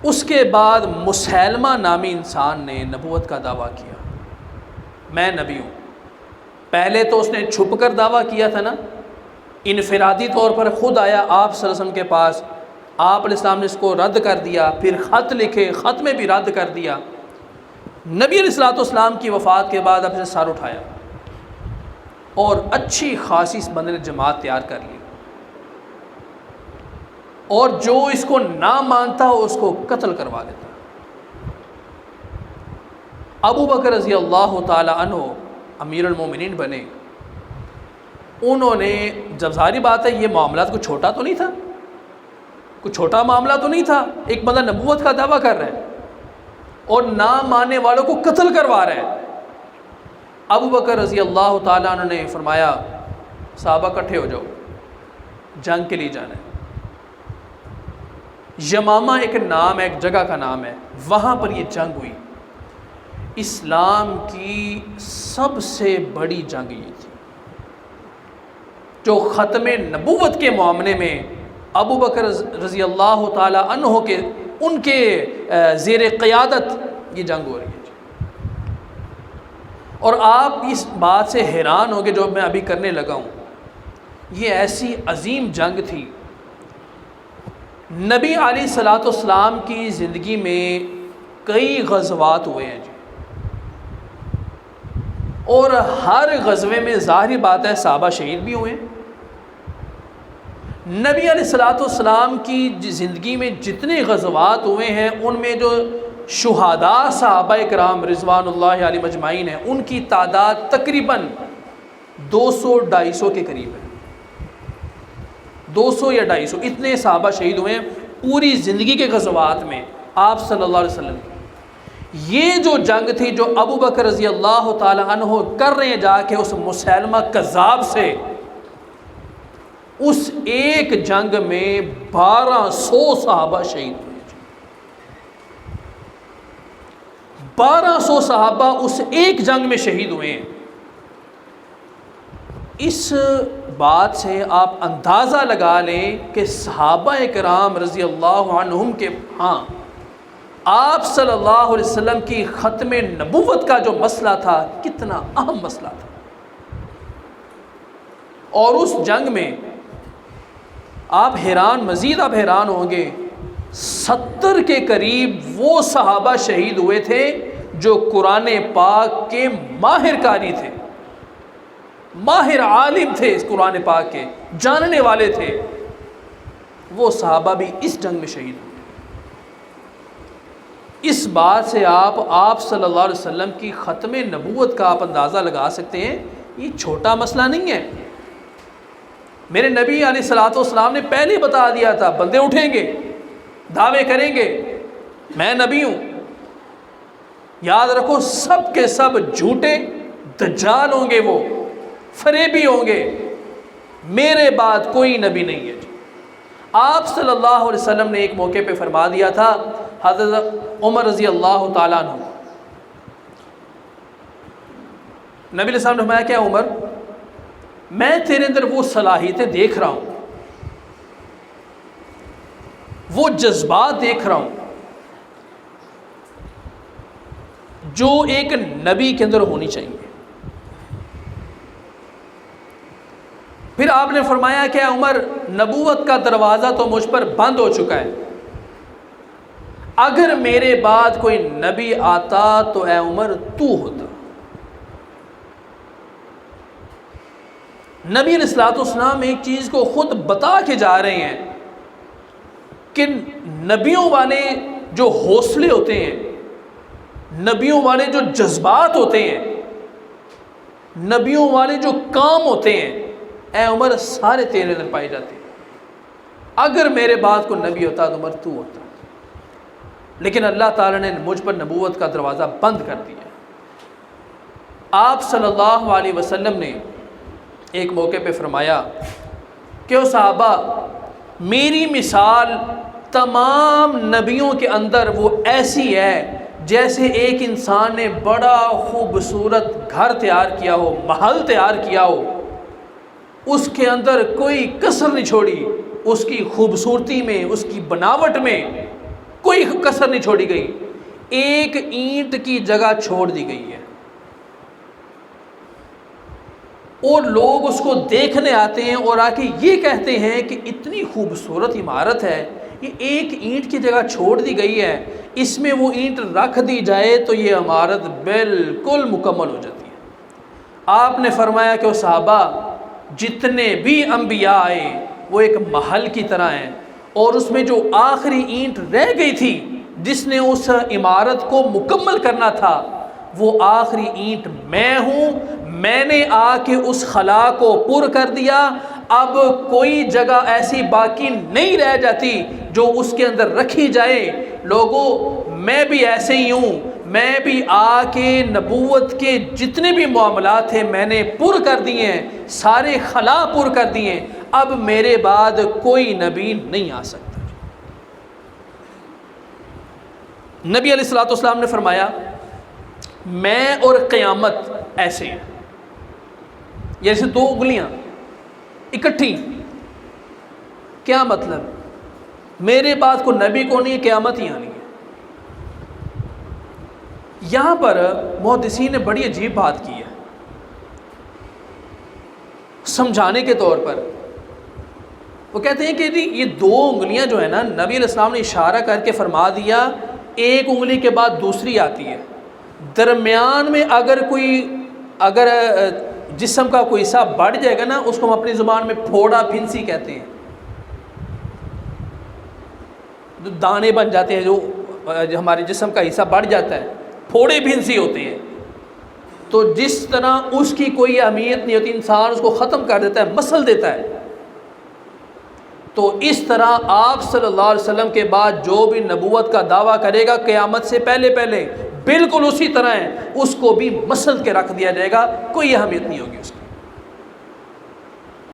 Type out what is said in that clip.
اس کے بعد مسیلمہ نامی انسان نے نبوت کا دعویٰ کیا، میں نبی ہوں۔ پہلے تو اس نے چھپ کر دعویٰ کیا تھا نا، انفرادی طور پر خود آیا آپ صلی اللہ علیہ وسلم کے پاس، آپ علیہ السلام نے اس کو رد کر دیا، پھر خط لکھے، خط میں بھی رد کر دیا۔ نبی علیہ السلام کی وفات کے بعد اپنے سر اٹھایا اور اچھی خاصی اس بندے نے جماعت تیار کر لی، اور جو اس کو نہ مانتا ہو اس کو قتل کروا لیتا۔ ابو بکر رضی اللہ تعالی عنہ امیر المومنین بنے۔ انہوں نے، جب ظاہری بات ہے یہ معاملات کوئی چھوٹا تو نہیں تھا، کوئی چھوٹا معاملہ تو نہیں تھا، ایک بندہ نبوت کا دعویٰ کر رہا ہے اور نہ ماننے والوں کو قتل کروا رہا ہے۔ ابو بکر رضی اللہ تعالیٰ عنہ نے فرمایا صحابہ اکٹھے ہو جاؤ، جنگ کے لیے جانا ہے۔ یمامہ ایک نام ہے، ایک جگہ کا نام ہے، وہاں پر یہ جنگ ہوئی۔ اسلام کی سب سے بڑی جنگ یہ تھی جو ختم نبوت کے معاملے میں ابو بکر رضی اللہ تعالی عنہ کے ان کے زیر قیادت یہ جنگ ہو رہی ہے۔ اور آپ اس بات سے حیران ہوں گے جو میں ابھی کرنے لگا ہوں، یہ ایسی عظیم جنگ تھی۔ نبی علیہ الصلوۃ والسلام کی زندگی میں کئی غزوات ہوئے ہیں جی، اور ہر غزوے میں ظاہری بات ہے صحابہ شہید بھی ہوئے ہیں۔ نبی علیہ الصلوۃ والسلام کی زندگی میں جتنے غزوات ہوئے ہیں ان میں جو شہداء صحابہ کرام رضوان اللہ علیہم اجمعین ہیں، ان کی تعداد تقریباً 200-250 کے قریب ہے۔ 200 یا 250 اتنے صحابہ شہید ہوئے ہیں پوری زندگی کے غزوات میں آپ صلی اللہ علیہ وسلم کی۔ یہ جو جنگ تھی جو ابو بکر رضی اللہ تعالی عنہ کر رہے ہیں جا کے اس مسیلمہ کذاب سے، اس ایک جنگ میں 1200 صحابہ شہید ہوئے۔ 1200 صحابہ اس ایک جنگ میں شہید ہوئے ہیں۔ اس بات سے آپ اندازہ لگا لیں کہ صحابہ کرام رضی اللہ عنہم کے ہاں آپ صلی اللہ علیہ وسلم کی ختم نبوت کا جو مسئلہ تھا کتنا اہم مسئلہ تھا۔ اور اس جنگ میں مزید آپ حیران ہوں گے، 70 کے قریب وہ صحابہ شہید ہوئے تھے جو قرآن پاک کے ماہر قاری تھے، ماہر عالم تھے، اس قرآن پاک کے جاننے والے تھے۔ وہ صحابہ بھی اس جنگ میں شہید ہوئے۔ اس بات سے آپ صلی اللہ علیہ وسلم کی ختم نبوت کا آپ اندازہ لگا سکتے ہیں، یہ چھوٹا مسئلہ نہیں ہے۔ میرے نبی علیہ الصلوۃ والسلام نے پہلے بتا دیا تھا بندے اٹھیں گے، دعوے کریں گے میں نبی ہوں۔ یاد رکھو سب کے سب جھوٹے دجال ہوں گے، وہ فریبی ہوں گے، میرے بعد کوئی نبی نہیں ہے۔ آپ صلی اللہ علیہ وسلم نے ایک موقع پہ فرما دیا تھا، حضرت عمر رضی اللہ تعالیٰ عنہ، نبی علیہ السلام نے فرمایا کہ عمر میں تیرے اندر وہ صلاحیتیں دیکھ رہا ہوں، وہ جذبات دیکھ رہا ہوں جو ایک نبی کے اندر ہونی چاہیے۔ پھر آپ نے فرمایا کہ عمر نبوت کا دروازہ تو مجھ پر بند ہو چکا ہے، اگر میرے بعد کوئی نبی آتا تو اے عمر تو ہوتا۔ نبی علیہ الصلوۃ والسلام ایک چیز کو خود بتا کے جا رہے ہیں کہ نبیوں والے جو حوصلے ہوتے ہیں، نبیوں والے جو جذبات ہوتے ہیں، نبیوں والے جو کام ہوتے ہیں، اے عمر سارے تیرے اندر پائے جاتے ہیں۔ اگر میرے بعد کوئی نبی ہوتا تو عمر تو ہوتا، لیکن اللہ تعالیٰ نے مجھ پر نبوت کا دروازہ بند کر دیا۔ آپ صلی اللہ علیہ وسلم نے ایک موقع پہ فرمایا کہ او صحابہ، میری مثال تمام نبیوں کے اندر وہ ایسی ہے جیسے ایک انسان نے بڑا خوبصورت گھر تیار کیا ہو، محل تیار کیا ہو، اس کے اندر کوئی کسر نہیں چھوڑی، اس کی خوبصورتی میں، اس کی بناوٹ میں کوئی کسر نہیں چھوڑی گئی، ایک اینٹ کی جگہ چھوڑ دی گئی ہے، اور لوگ اس کو دیکھنے آتے ہیں اور آ کے یہ کہتے ہیں کہ اتنی خوبصورت عمارت ہے، یہ ایک اینٹ کی جگہ چھوڑ دی گئی ہے، اس میں وہ اینٹ رکھ دی جائے تو یہ عمارت بالکل مکمل ہو جاتی ہے۔ آپ نے فرمایا کہ وہ صحابہ جتنے بھی انبیاء آئے وہ ایک محل کی طرح ہیں، اور اس میں جو آخری اینٹ رہ گئی تھی جس نے اس عمارت کو مکمل کرنا تھا، وہ آخری اینٹ میں ہوں، میں نے آ کے اس خلا کو پر کر دیا، اب کوئی جگہ ایسی باقی نہیں رہ جاتی جو اس کے اندر رکھی جائے۔ لوگوں، میں بھی ایسے ہی ہوں، میں بھی آ کے نبوت کے جتنے بھی معاملات ہیں میں نے پر کر دیے ہیں، سارے خلا پر کر دیے ہیں، اب میرے بعد کوئی نبی نہیں آ سکتا۔ نبی علیہ الصلوۃ والسلام نے فرمایا میں اور قیامت ایسے ہیں، جیسے دو انگلیاں اکٹھی۔ کیا مطلب؟ میرے بعد کوئی نبی کو نہیں، قیامت ہی آنی ہے۔ یہاں پر محدثین نے بڑی عجیب بات کی ہے سمجھانے کے طور پر۔ وہ کہتے ہیں کہ یہ دو انگلیاں جو ہے نا، نبی علیہ السلام نے اشارہ کر کے فرما دیا ایک انگلی کے بعد دوسری آتی ہے، درمیان میں اگر جسم کا کوئی حصہ بڑھ جائے گا نا، اس کو ہم اپنی زبان میں پھوڑا پھنسی کہتے ہیں، جو دانے بن جاتے ہیں، جو ہمارے جسم کا حصہ بڑھ جاتا ہے، پھوڑے پھنسی ہوتے ہیں۔ تو جس طرح اس کی کوئی اہمیت نہیں ہوتی، انسان اس کو ختم کر دیتا ہے، مسل دیتا ہے، تو اس طرح آپ صلی اللہ علیہ وسلم کے بعد جو بھی نبوت کا دعویٰ کرے گا قیامت سے پہلے بالکل اسی طرح ہے، اس کو بھی مسل کے رکھ دیا جائے گا، کوئی اہمیت نہیں ہوگی اس کی۔